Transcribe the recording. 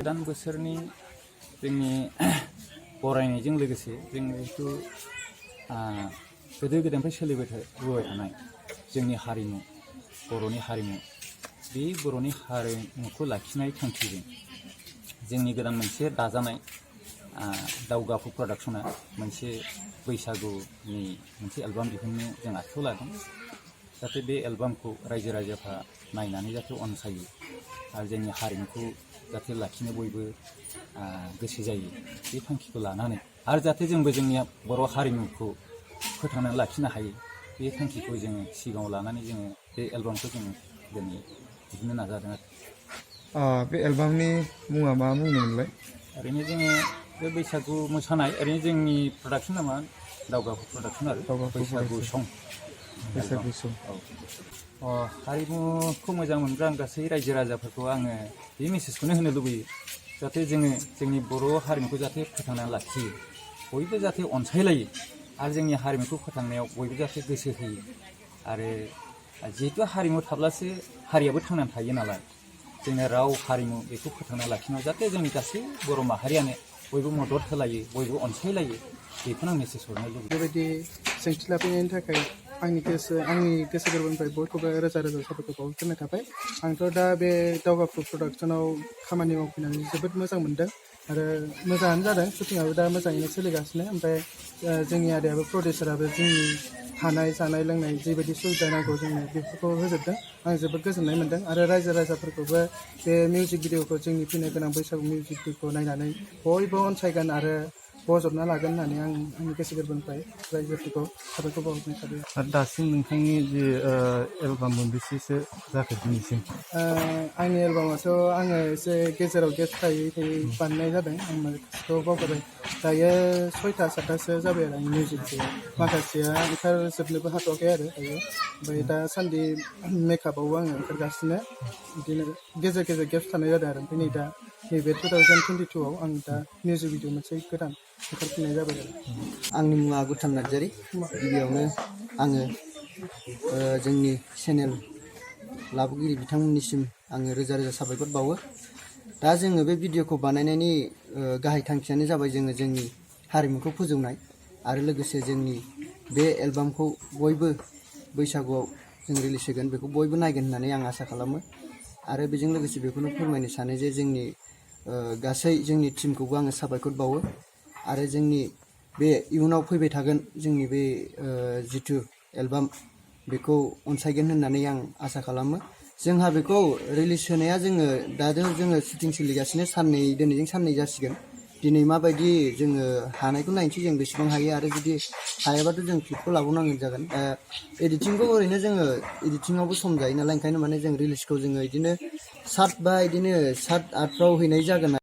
गोदान बोसोरनि जोंनि बरायनायजों लोगोसे जों जिथु गोदो गोदायनिफ्राय सोलिबोबाय थानाय जोंनि हारिमु बर'नि हारिमु बे बर'नि हारिमुखौ लाखिनाय थांखिजों जोंनि गोदान मोनसे दाजानाय दावगाफु प्रडाक्शना मोनसे बैसागुनि मोनसे एलबाम दिहुननो जों आखायाव लादों जाहाथे बे एलबामखौ रायजो राजाफ्रा नायनानै जाहाथे अनसायो आरो जोंनि हारिमुखौ जाहाथे लाखिनो बयबो गोसो जायो बे थांखिखौ लानानै आरो जाहाथे जोंबो जोंनि बर' हारिमुखौ फोथांनानै लाखिनो हायो बे थांखिखौ जोङो सिगाङाव लानानै जोङो बे एलबामखौ जोङो दिनै दिहुननो नाजादों आरो बे एलबामनि मुङा मा मुंमोनलाय? ओरैनो जोङो बे बैसागु मोसानाय ओरैनो जोंनि प्रडाक्शन नामा दावगाफु प्रडाक्शन आरो बैसागु सं बैसागु सं औ हारिमुखौ मोजां मोनग्रा आं गासै रायजो राजाफोरखौ आङो बे मेसेजखौनो होनो लुबैयो जाहाथे जोङो जोंनि बर' हारिमुखौ जाहाथे फोथांनानै लाखियो बयबो जाहाथे अनसायलायो आरो जोंनि हारिमुखौ फोथांनायाव बयबो जाहाथे गोसो होयो आरो जिहेतु हारिमु थाब्लासो हारियाबो थांनानै थायो नालाय जोंनि राव हारिमु बेखौ फोथांना लाखिनायाव जाहाथे जोंनि गासै बर' माहारियानो बयबो मदद होलायो बयबो अनसायलायो बेखौनो आं मेसेज हरनो लुबैयो। बेबायदि सोंथि लाफैनायनि थाखाय आंनि गोसो गोरबोनिफ्राय बयखौबो रोजा रोजा साबायखर बावहरनाय थाबाय। आंथ' दा बे दावगाफु प्रडाक्शनाव खामानि मावफैनानै जोबोद मोजां मोनदों आरो मोजाङानो जादों शुटिंआबो दा मोजाङैनो सोलिगासिनो ओमफ्राय जोंनि आदायाबो प्रडिउसाराबो जोंनि थानाय जानाय लोंनाय जिबायदि सुबिदा नांगौ जोंनो बेफोरखौ होजोबदों आं जोबोद गोजोननाय मोनदों आरो रायजो राजाफोरखौबो बे मिउजिक भिडिअखौ जोंनि फैनो गोनां बैसागु मिउजिक भिडिअखौ नायनानै बयबो अनसायगोन आरो बजबना लागोन होननानै आं आंनि गोसो गोरबोनिफ्राय रायजोफोरखौ साबायखर बावहरनाय थाबाय। दासिम नोंथांनि जे एलबाम मोनबेसेसो जाखो दिनैसिम? आंनि एलबामाथ' आङो एसे गेजेराव गेप थायै बानायनाय जादों आं माखासेखौ बावगारबाय दायो 6था 7थासो जाबाय आरो आंनि मिउजिक भिडिअ माखासेया ओंखारजोबनोबो हाथ'वाखै आरो दायो ओमफ्राय दासान्दि मेकआपआवबो आङो ओंखारगासिनो बिदिनो गेजेर गेजेर गेप थानाय जादों आरो ओमफ्राय नै दा नैबे 2022आव आं दा मिउजिक भिडिअ मोनसे गोदान ओंखारफिननाय जाबाय आरो। आंनि मुङा गुथान नार्जारि गिबियावनो आङो जोंनि चेनेल लाबोगिरि बिथांमोननिसिम आङो रोजा रोजा साबायखर बावो। दा जोङो बे भिडिअखौ बानायनायनि गाहाय थांखियानो जाबाय जोङो जोंनि हारिमुखौ फोजौनाय आरो लोगोसे जोंनि बे एलबामखौ बयबो बैसागुआव जों रिलिज होगोन बेखौ बयबो नायगोन होननानै आं आसा खालामो आरो बेजों लोगोसे बेखौनो फोरमायनो सानो जे जोंनि गासै जोंनि टिमखौबो आङो साबायखर बावो आरो जोंनि बे इयुनाव फैबाय थागोन जोंनि बे जिथु एलबाम बेखौ अनसायगोन होननानै आं आसा खालामो। जोंहा बेखौ रिलिज होनाया जोङो शुटिं सोलिगासिनो दिनैजों साननै जासिगोन दिनै माबायदि जोङो हानायखौ नायनोसै जों बेसेबां हायो आरो जुदि हायाबाथ' जों क्लिपखौ लाबावनांगोन जागोन एडिटिंखौ ओरैनो जोङो एडिटिंआवबो सम जायो नालाय ओंखायनो माने जों रिलिजखौ जोङो बिदिनो 7 बा बिदिनो 7-8फ्राव हैनाय जागोन।